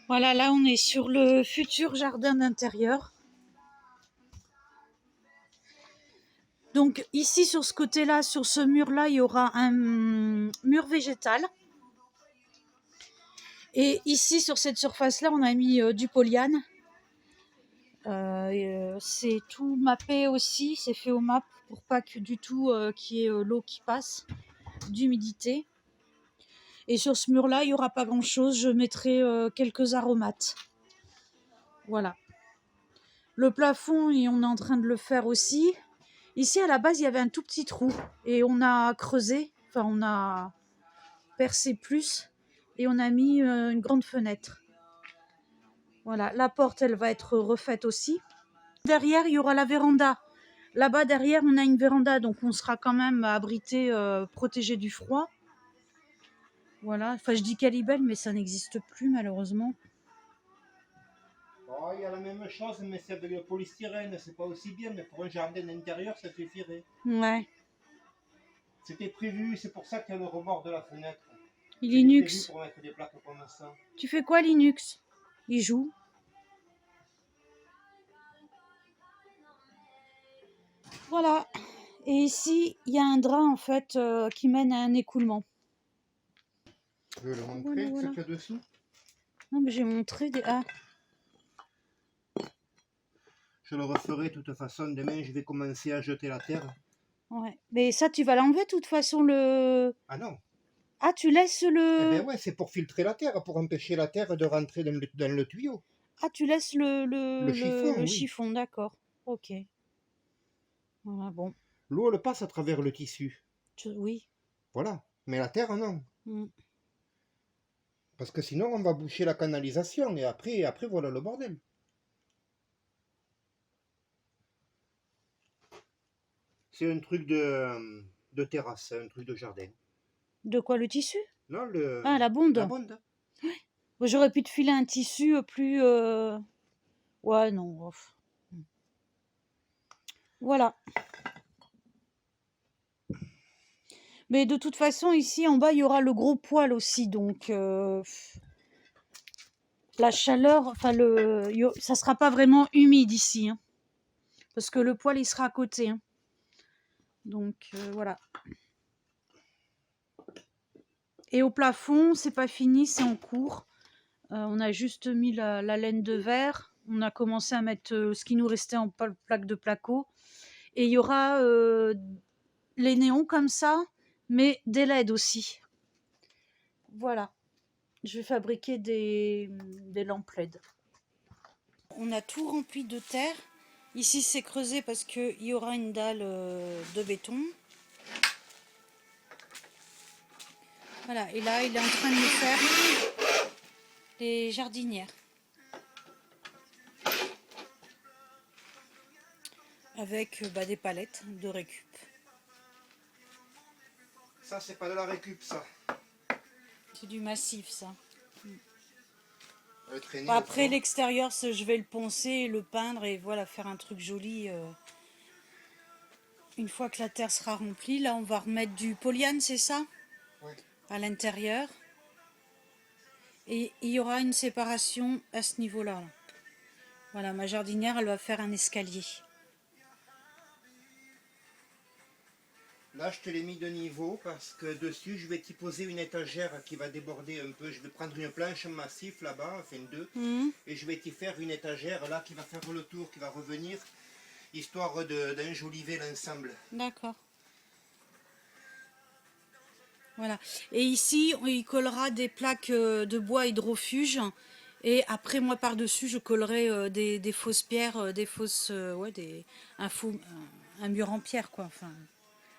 Voilà, là on est sur le futur jardin d'intérieur. Donc ici sur ce côté-là, sur ce mur-là, il y aura un mur végétal. Et ici sur cette surface-là, on a mis du polyane. C'est tout mappé aussi, c'est fait au map pour pas que du tout qu'il y ait l'eau qui passe, d'humidité. Et sur ce mur-là, il n'y aura pas grand-chose, je mettrai quelques aromates. Voilà. Le plafond, et on est en train de le faire aussi. Ici, à la base, il y avait un tout petit trou et on a creusé, enfin on a percé plus et on a mis une grande fenêtre. Voilà, la porte, elle va être refaite aussi. Derrière, il y aura la véranda. Là-bas, derrière, on a une véranda, donc on sera quand même abrité, protégé du froid. Voilà, enfin je dis Calibel, mais ça n'existe plus malheureusement. Oh, il y a la même chose, mais c'est avec le polystyrène, c'est pas aussi bien, mais pour un jardin d'intérieur, ça suffirait. Ouais. C'était prévu, c'est pour ça qu'il y a le rebord de la fenêtre. C'était prévu Linux. pour mettre des plaques comme ça. Tu fais quoi, Linux? Il joue. Voilà. Et ici, il y a un drap en fait qui mène à un écoulement. Je vais le montrer, Voilà. ce qu'il y a dessous. Non, mais j'ai montré des. Ah, Je le referai de toute façon. Demain, je vais commencer à jeter la terre. ouais. Mais ça, tu vas l'enlever de toute façon le. Ah non. Ah, tu laisses Eh le. bien ouais, c'est pour filtrer la terre, pour empêcher la terre de rentrer dans le tuyau. Ah, tu laisses Le chiffon, le oui. chiffon, d'accord. Ok. Voilà, bon. L'eau, elle passe à travers le tissu. Oui. Voilà. Mais la terre, non. Mm. Parce que sinon, on va boucher la canalisation. Et après voilà le bordel. C'est un truc de terrasse, un truc de jardin. De quoi, le tissu? Non, Ah, la la bonde. bonde. Bon, j'aurais pu te filer un tissu plus. Ouais, non. Voilà. Mais de toute façon, ici en bas, il y aura le gros poêle aussi. Donc, la chaleur, enfin, ça sera pas vraiment humide ici. Hein, parce que le poêle, il sera à côté. Hein. Donc, voilà. Et au plafond, c'est pas fini, c'est en cours. On a juste mis la laine de verre. On a commencé à mettre ce qui nous restait en plaque de placo. Et il y aura les néons comme ça, mais des LED aussi. Voilà. Je vais fabriquer des lampes LED. On a tout rempli de terre. Ici, c'est creusé parce qu'il y aura une dalle de béton. Voilà. Et là, il est en train de nous faire les jardinières. Avec des palettes de récup. Ça, c'est pas de la récup, ça. C'est du massif, ça. Après, l'extérieur, je vais le poncer, le peindre et voilà, faire un truc joli. Une fois que la terre sera remplie, là, on va remettre du polyane, c'est ça? ouais. À l'intérieur. Et il y aura une séparation à ce niveau-là. Voilà, ma jardinière, elle va faire un escalier. Là, je te l'ai mis de niveau parce que dessus, je vais t'y poser une étagère qui va déborder un peu. Je vais prendre une planche massif là-bas, enfin deux, et je vais t'y faire une étagère là qui va faire le tour, qui va revenir, histoire d'enjoliver l'ensemble. D'accord. Voilà. Et ici, il collera des plaques de bois hydrofuge. Et après, moi, par-dessus, je collerai des fausses pierres, des fausses... un mur en pierre, quoi. Enfin,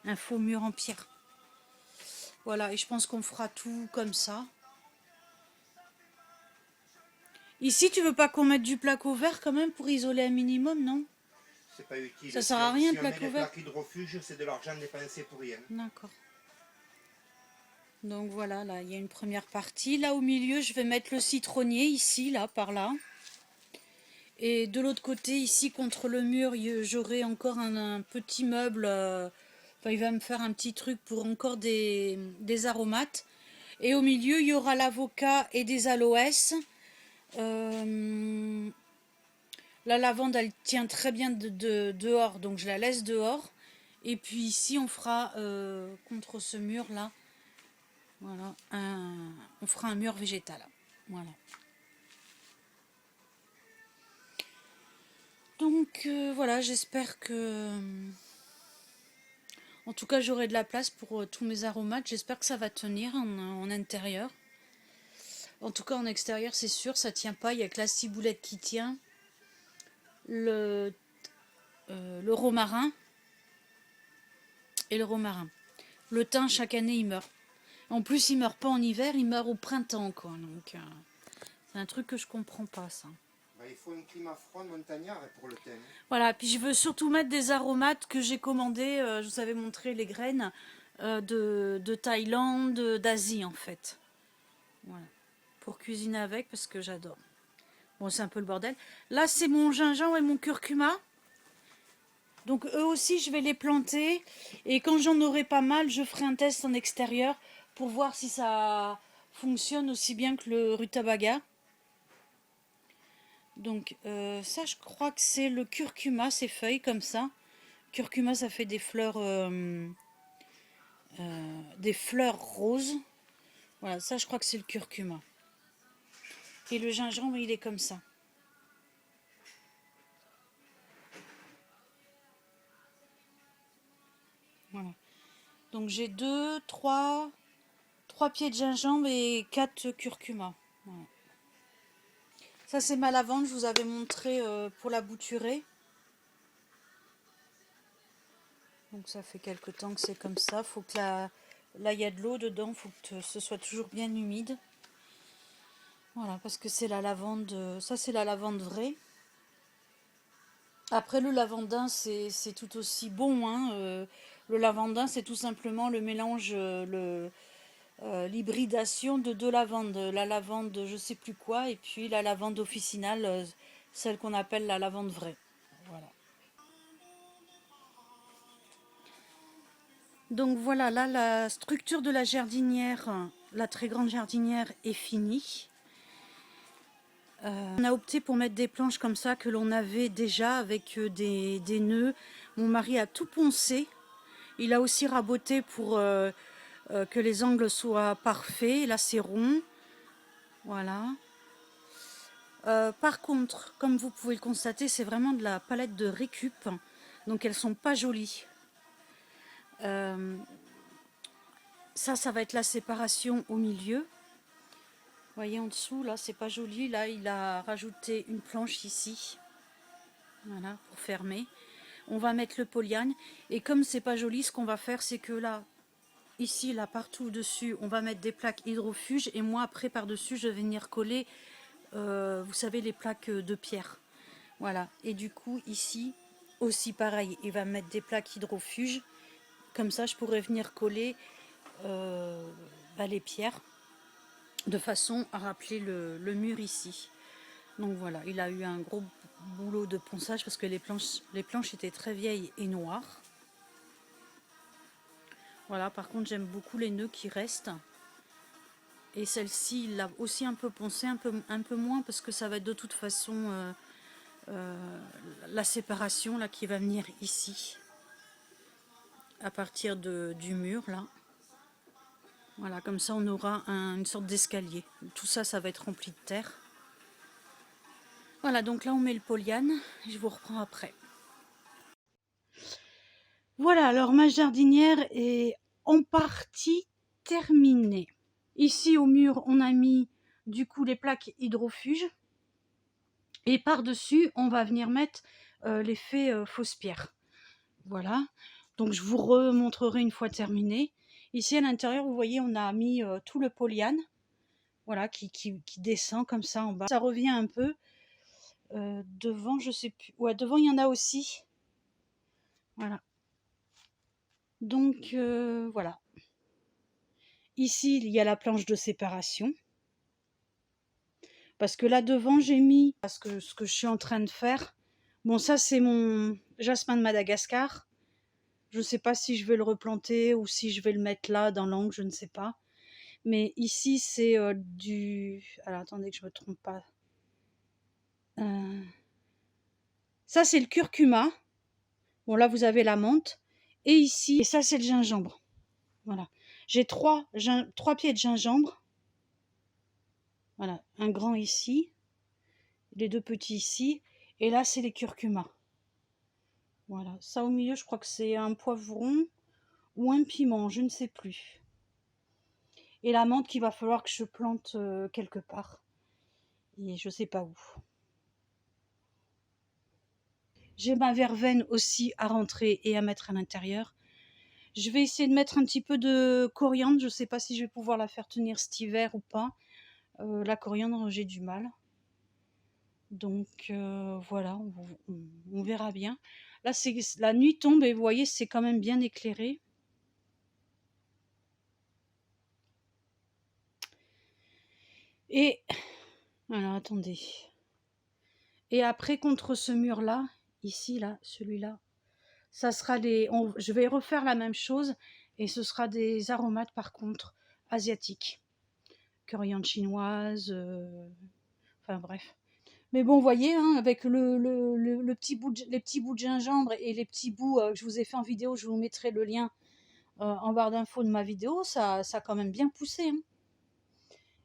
un faux mur en pierre. Voilà, et je pense qu'on fera tout comme ça. Ici, tu veux pas qu'on mette du placo vert quand même pour isoler un minimum, non? C'est pas utile. Ça sert à rien, si le on met placo des vert. plaques hydrofuge, c'est de l'argent dépensé pour rien. D'accord. Donc voilà, là, il y a une première partie. Là, au milieu, je vais mettre le citronnier, ici, là, par là. Et de l'autre côté, ici, contre le mur, j'aurai encore un petit meuble. Enfin, il va me faire un petit truc pour encore des aromates. Et au milieu, il y aura l'avocat et des aloès. La lavande, elle tient très bien dehors, donc je la laisse dehors. Et puis ici, on fera contre ce mur-là, voilà, on fera un mur végétal. Voilà. Donc voilà, j'espère que... En tout cas, j'aurai de la place pour tous mes aromates. J'espère que ça va tenir en intérieur. En tout cas, en extérieur, c'est sûr, ça tient pas. Il n'y a que la ciboulette qui tient. Le romarin et le romarin. Le thym, chaque année, il meurt. En plus, il meurt pas en hiver, il meurt au printemps, quoi. Donc, c'est un truc que je comprends pas, ça. Bah, il faut un climat froid montagnard pour le thym. Voilà, puis je veux surtout mettre des aromates que j'ai commandés. Je vous avais montré les graines de Thaïlande, d'Asie, en fait. Voilà. Pour cuisiner avec, parce que j'adore. Bon, c'est un peu le bordel. Là, c'est mon gingembre et mon curcuma. Donc eux aussi, je vais les planter. Et quand j'en aurai pas mal, je ferai un test en extérieur pour voir si ça fonctionne aussi bien que le rutabaga. Donc ça, je crois que c'est le curcuma, ces feuilles comme ça. Curcuma, ça fait des fleurs roses. Voilà, ça, je crois que c'est le curcuma. Et le gingembre, il est comme ça. Voilà. Donc j'ai 3 pieds de gingembre et 4 curcuma. Voilà. Ça c'est ma lavande, je vous avais montré pour la bouturer. Donc ça fait quelque temps que c'est comme ça. Faut que là il y a de l'eau dedans, faut que ce soit toujours bien humide. Voilà, parce que c'est la lavande, ça c'est la lavande vraie. Après le lavandin c'est tout aussi bon, hein. Le lavandin c'est tout simplement le mélange, l'hybridation de deux lavandes. La lavande je sais plus quoi et puis la lavande officinale, celle qu'on appelle la lavande vraie. Voilà. Donc voilà, là la structure de la jardinière, la très grande jardinière est finie. On a opté pour mettre des planches comme ça que l'on avait déjà avec des nœuds. Mon mari a tout poncé. Il a aussi raboté pour que les angles soient parfaits. Là c'est rond. Voilà. Par contre, comme vous pouvez le constater, c'est vraiment de la palette de récup. Donc elles sont pas jolies. Ça va être la séparation au milieu. Vous voyez en dessous, là, c'est pas joli. Là, il a rajouté une planche ici. Voilà, pour fermer. On va mettre le polyane. Et comme c'est pas joli, ce qu'on va faire, c'est que là, ici, là, partout dessus, on va mettre des plaques hydrofuges. Et moi, après, par-dessus, je vais venir coller, vous savez, les plaques de pierre. Voilà. Et du coup, ici, aussi pareil, il va mettre des plaques hydrofuges. Comme ça, je pourrais venir coller les pierres de façon à rappeler le mur ici. Donc voilà, il a eu un gros boulot de ponçage parce que les planches étaient très vieilles et noires. Voilà, par contre j'aime beaucoup les nœuds qui restent. Et celle-ci, il l'a aussi un peu poncé, un peu moins parce que ça va être de toute façon la séparation là qui va venir ici. À partir du mur là. Voilà, comme ça on aura une sorte d'escalier. Tout ça, ça va être rempli de terre. Voilà, donc là on met le polyane. Je vous reprends après. Voilà, alors ma jardinière est en partie terminée. Ici au mur, on a mis du coup les plaques hydrofuges. Et par-dessus, on va venir mettre l'effet fausse pierre. Voilà, donc je vous remontrerai une fois terminé. Ici à l'intérieur, vous voyez, on a mis tout le polyane. Voilà, qui descend comme ça en bas. Ça revient un peu. Devant, je sais plus. Ouais, devant, il y en a aussi. Voilà. Donc, voilà. Ici, il y a la planche de séparation. Parce que là, devant, j'ai mis ce que je suis en train de faire. Bon, ça, c'est mon jasmin de Madagascar. Je ne sais pas si je vais le replanter ou si je vais le mettre là, dans l'angle, je ne sais pas. Mais ici, c'est du... Alors, attendez que je ne me trompe pas. Ça, c'est le curcuma. Bon, là, vous avez la menthe. Et ici, et ça, c'est le gingembre. Voilà. J'ai trois pieds de gingembre. Voilà. Un grand ici. Les 2 petits ici. Et là, c'est les curcumas. Voilà. Ça, au milieu, je crois que c'est un poivron ou un piment. Je ne sais plus. Et la menthe qu'il va falloir que je plante quelque part. Et je ne sais pas où. J'ai ma verveine aussi à rentrer et à mettre à l'intérieur. Je vais essayer de mettre un petit peu de coriandre. Je ne sais pas si je vais pouvoir la faire tenir cet hiver ou pas. La coriandre, j'ai du mal. Donc voilà, on verra bien. Là, la nuit tombe et vous voyez, c'est quand même bien éclairé. Et alors attendez. Et après, contre ce mur-là, ici, là, celui-là, ça sera je vais refaire la même chose et ce sera des aromates par contre asiatiques. Coriandre chinoise, enfin bref. Mais bon, vous voyez, hein, avec le petit les petits bouts de gingembre et les petits bouts que je vous ai fait en vidéo, je vous mettrai le lien en barre d'infos de ma vidéo, ça a quand même bien poussé. Hein.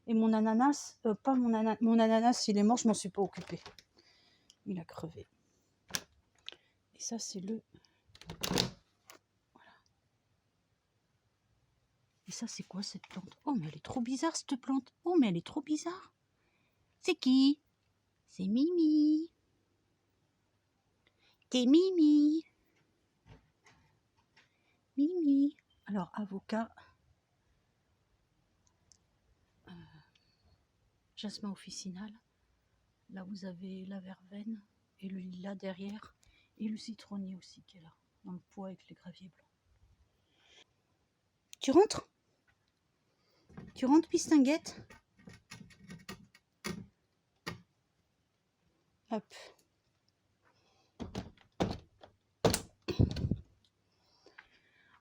Et mon ananas, pas mon ananas, il est mort, je m'en suis pas occupée. Il a crevé. Et ça, c'est le... Voilà. Et ça, c'est quoi cette plante? Oh, mais elle est trop bizarre, cette plante. Oh, mais elle est trop bizarre. C'est qui? C'est Mimi. T'es Mimi. Mimi. Alors, avocat. Jasmin officinal. Là, vous avez la verveine et le lilas derrière. Et le citronnier aussi qui est là, dans le pot avec les graviers blancs. Tu rentres? Tu rentres, Pistinguette? Hop.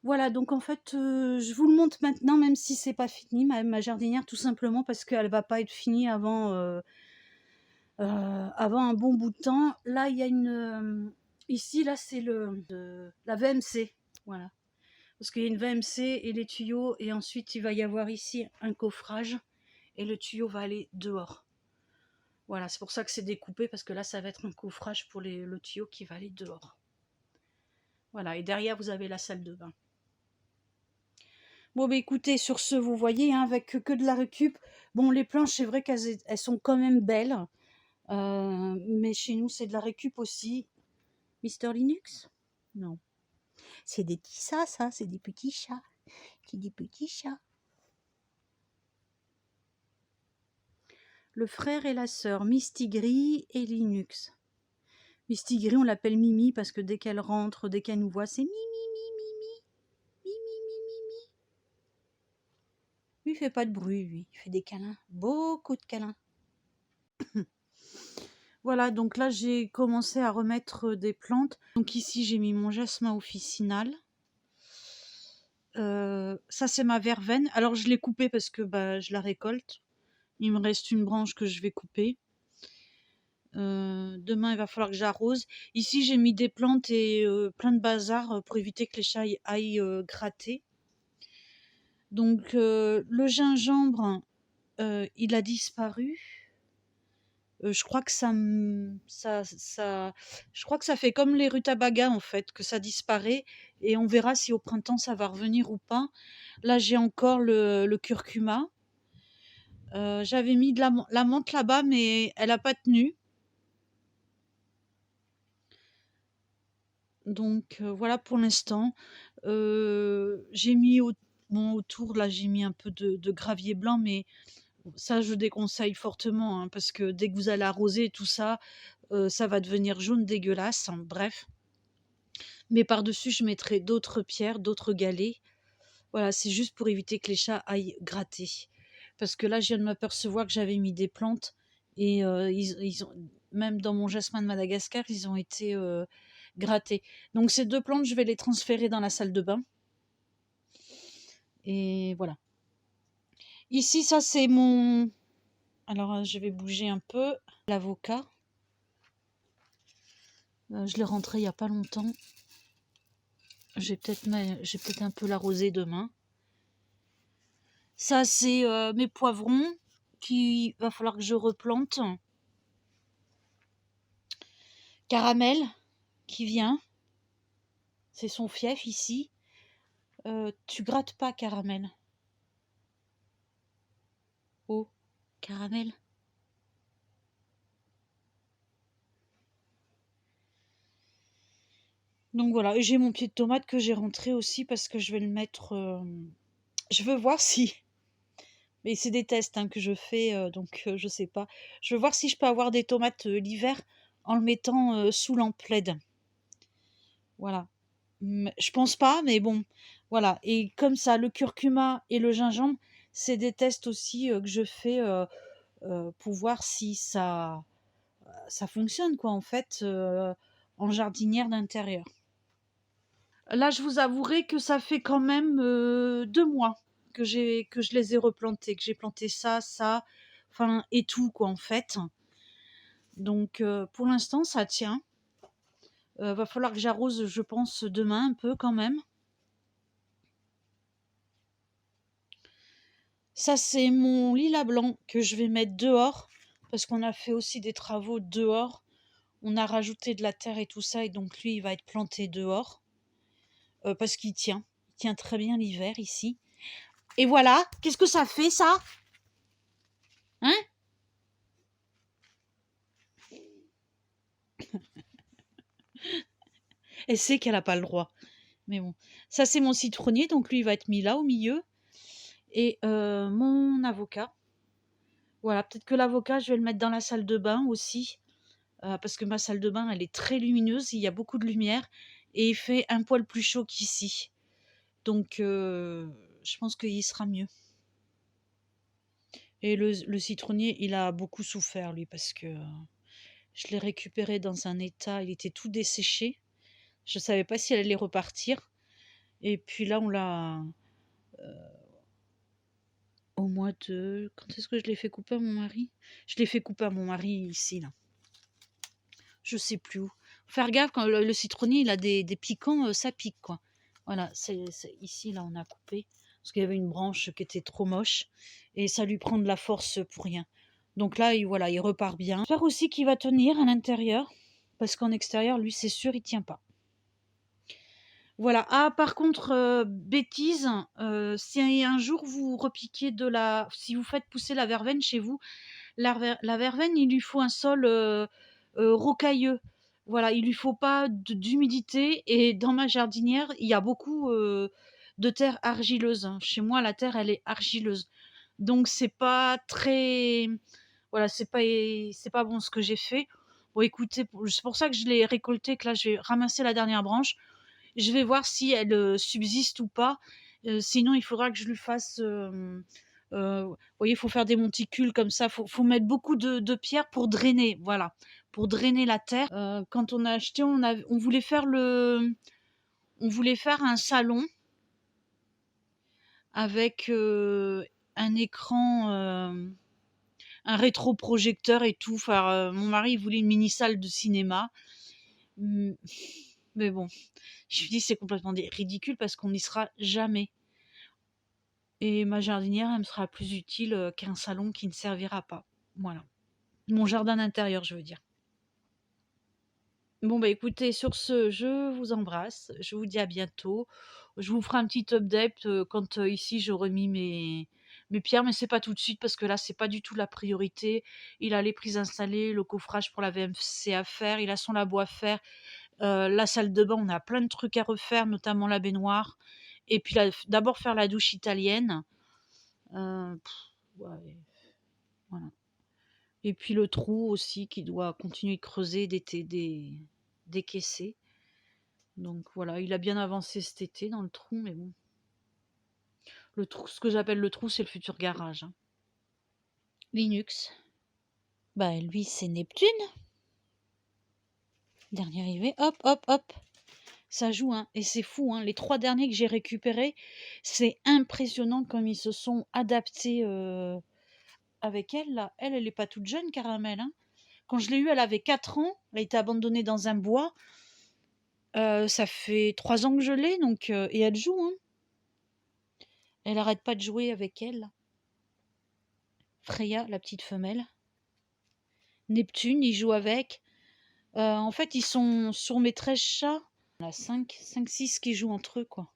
Voilà, donc en fait, je vous le montre maintenant, même si c'est pas fini, ma jardinière, tout simplement parce qu'elle va pas être finie avant un bon bout de temps. Là, il y a une... ici, là, c'est la VMC, voilà. Parce qu'il y a une VMC et les tuyaux, et ensuite, il va y avoir ici un coffrage, et le tuyau va aller dehors. Voilà, c'est pour ça que c'est découpé, parce que là, ça va être un coffrage pour le tuyau qui va aller dehors. Voilà, et derrière, vous avez la salle de bain. Bon, bah écoutez, sur ce, vous voyez, hein, avec que de la récup. Bon, les planches, c'est vrai qu'elles sont quand même belles. Mais chez nous, c'est de la récup aussi. Mister Linux? Non. C'est des petits ça, c'est des petits chats. C'est des petits chats. Le frère et la sœur, Mistigris et Linux. Mistigris, on l'appelle Mimi parce que dès qu'elle rentre, dès qu'elle nous voit, c'est Mimi, Mimi, Mimi, Mimi, Mimi, Mimi. Lui, il fait pas de bruit, lui. Il fait des câlins. Beaucoup de câlins. Voilà, donc là, j'ai commencé à remettre des plantes. Donc ici, j'ai mis mon jasmin officinal. Ça, c'est ma verveine. Alors, je l'ai coupée parce que je la récolte. Il me reste une branche que je vais couper. Demain, il va falloir que j'arrose. Ici, j'ai mis des plantes et plein de bazar pour éviter que les chats aillent gratter. Donc, le gingembre, il a disparu. Je crois que je crois que ça fait comme les rutabagas en fait, que ça disparaît et on verra si au printemps ça va revenir ou pas. Là, j'ai encore le curcuma. J'avais mis de la menthe là-bas, mais elle n'a pas tenu. Donc voilà pour l'instant. J'ai mis autour, là j'ai mis un peu de gravier blanc, mais ça je déconseille fortement, hein, parce que dès que vous allez arroser tout ça, ça va devenir jaune dégueulasse, hein, bref. Mais par-dessus, je mettrai d'autres pierres, d'autres galets. Voilà, c'est juste pour éviter que les chats aillent gratter. Parce que là, je viens de m'apercevoir que j'avais mis des plantes et ils ont, même dans mon jasmin de Madagascar, ils ont été grattés. Donc ces 2 plantes, je vais les transférer dans la salle de bain. Et voilà. Ici, ça c'est mon... Alors, je vais bouger un peu. L'avocat. Je l'ai rentré il n'y a pas longtemps. J'ai peut-être un peu l'arroser demain. Ça, c'est mes poivrons qu'il va falloir que je replante. Caramel qui vient. C'est son fief ici. Tu grattes pas, Caramel. Oh, Caramel. Donc voilà, et j'ai mon pied de tomate que j'ai rentré aussi parce que je vais le mettre... Je veux voir si... Mais c'est des tests hein, que je fais, donc je sais pas. Je veux voir si je peux avoir des tomates l'hiver en le mettant sous l'emplède. Voilà. Je pense pas, mais bon, voilà. Et comme ça, le curcuma et le gingembre, c'est des tests aussi que je fais pour voir si ça fonctionne, quoi, en fait, en jardinière d'intérieur. Là, je vous avouerai que ça fait quand même 2 mois que je les ai replantés, que j'ai planté ça, enfin, et tout, quoi, en fait. Donc, pour l'instant, ça tient. Va falloir que j'arrose, je pense, demain un peu quand même. Ça, c'est mon lilas blanc que je vais mettre dehors parce qu'on a fait aussi des travaux dehors. On a rajouté de la terre et tout ça et donc lui, il va être planté dehors parce qu'il tient. Il tient très bien l'hiver ici. Et voilà, qu'est-ce que ça fait ça? Hein? Elle sait qu'elle n'a pas le droit. Mais bon, ça c'est mon citronnier, donc lui il va être mis là au milieu. Et mon avocat. Voilà, peut-être que l'avocat, je vais le mettre dans la salle de bain aussi. Parce que ma salle de bain, elle est très lumineuse, il y a beaucoup de lumière. Et il fait un poil plus chaud qu'ici. Donc je pense qu'il sera mieux. Et le citronnier, il a beaucoup souffert lui parce que je l'ai récupéré dans un état, il était tout desséché. Je ne savais pas si elle allait repartir. Et puis là, on l'a au mois de... Quand est-ce que je l'ai fait couper à mon mari? Je l'ai fait couper à mon mari ici, là. Je sais plus où. Faire gaffe, quand le citronnier, il a des piquants, ça pique, quoi. Voilà, c'est ici, là, on a coupé. Parce qu'il y avait une branche qui était trop moche. Et ça lui prend de la force pour rien. Donc là, voilà, il repart bien. J'espère aussi qu'il va tenir à l'intérieur. Parce qu'en extérieur, lui, c'est sûr, il tient pas. Voilà. Ah, par contre, bêtise, si un jour vous repiquez si vous faites pousser la verveine chez vous, la verveine, il lui faut un sol rocailleux. Voilà, il lui faut pas d'humidité. Et dans ma jardinière, il y a beaucoup de terre argileuse, hein. Chez moi, la terre, elle est argileuse. Donc, c'est pas très... Voilà, c'est pas bon ce que j'ai fait. Bon, écoutez, c'est pour ça que je l'ai récolté, que là, je vais ramasser la dernière branche. Je vais voir si elle subsiste ou pas. Sinon, il faudra que je lui fasse... vous voyez, il faut faire des monticules comme ça. Faut mettre beaucoup de pierres pour drainer, voilà, pour drainer la terre. Quand on a acheté, on voulait faire un salon avec un écran, un rétroprojecteur et tout. Enfin, mon mari il voulait une mini salle de cinéma. Mais bon, je lui dis c'est complètement ridicule parce qu'on n'y sera jamais. Et ma jardinière, elle me sera plus utile qu'un salon qui ne servira pas. Voilà. Mon jardin d'intérieur, je veux dire. Bon, bah écoutez, sur ce, je vous embrasse. Je vous dis à bientôt. Je vous ferai un petit update quand ici j'aurai mis mes pierres, mais c'est pas tout de suite parce que là, c'est pas du tout la priorité. Il a les prises installées, le coffrage pour la VMC à faire, il a son labo à faire. La salle de bain, on a plein de trucs à refaire, notamment la baignoire. Et puis d'abord faire la douche italienne. Ouais, voilà. Et puis le trou aussi qui doit continuer de creuser, décaisser. Donc voilà, il a bien avancé cet été dans le trou, mais bon. Le trou, ce que j'appelle le trou, c'est le futur garage, hein. Linux. Bah lui, c'est Neptune. Dernier arrivé, hop, hop, hop. Ça joue, hein. Et c'est fou, hein. Les 3 derniers que j'ai récupérés, c'est impressionnant comme ils se sont adaptés avec elle, là. Elle est pas toute jeune, Caramel, hein. Quand je l'ai eue, elle avait 4 ans. Elle a été abandonnée dans un bois. Ça fait 3 ans que je l'ai, donc et elle joue, hein. Elle arrête pas de jouer avec elle. Freya, la petite femelle. Neptune, il joue avec. En fait, ils sont sur mes 13 chats. Il y en a 5, 6 qui jouent entre eux, quoi.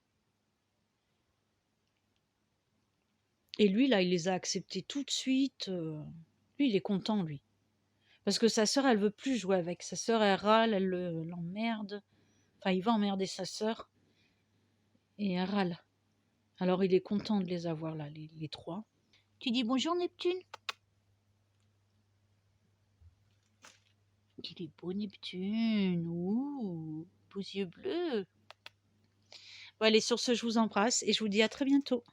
Et lui, là, il les a acceptés tout de suite. Lui, il est content, lui. Parce que sa sœur, elle veut plus jouer avec. Sa sœur, elle râle, elle l'emmerde. Enfin, il va emmerder sa sœur. Et elle râle. Alors, il est content de les avoir, là, les 3. Tu dis bonjour, Neptune? Il est beau, Neptune. Ouh, beaux yeux bleus. Bon, allez, sur ce, je vous embrasse et je vous dis à très bientôt.